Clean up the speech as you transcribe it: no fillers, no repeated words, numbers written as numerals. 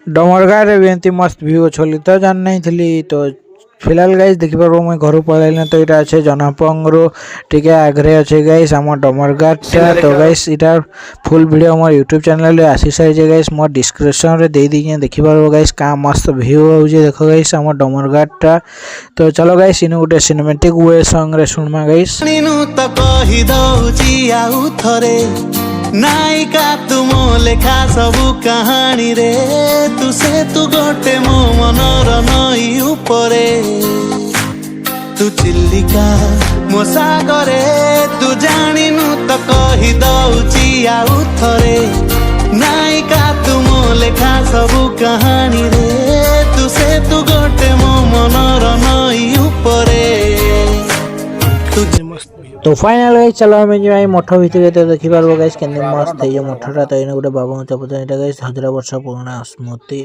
डमरगारे भी एमती मस्त व्यू अच्छी तो जान नहीं थी तो फिलहाल गाइस देखिपार मुझे घर पलैन तो यहाँ अच्छे जनपंगरू टे आगे अच्छे गाइस आम डमरगाटा तो गाइस इटार फुल वीडियो मोर यूट्यूब चैनल आसी सारी गाइस मोर डिस्क्रिप्शन रे दे दी देखिपार गाइस का मस्त व्यू हो देख गाइस आम डमरगाटा तो चलो गाइस इन गोटे सिनेमेटिक वे सॉन्ग रे सुनमा गाइस नायिका तुम लेखा सबु कहानी रे तू से तू गोटे मो मनर नई उपरे तू चिल्लिका मो सागरे तू जानिनु तो कहि दउची आउ थरे नायिका तुम लेखा सबु कहानी रे तू से तू गोटे मो मनर नई उपरे तो फाइनल गाइस चलो हमें जो मठ भितर तो देखी पार्बो गाइस केंदे मस्त है जो मठटा तो इन गोटे बाबा चपचा गाइस 1000 वर्ष पुराना स्मृति।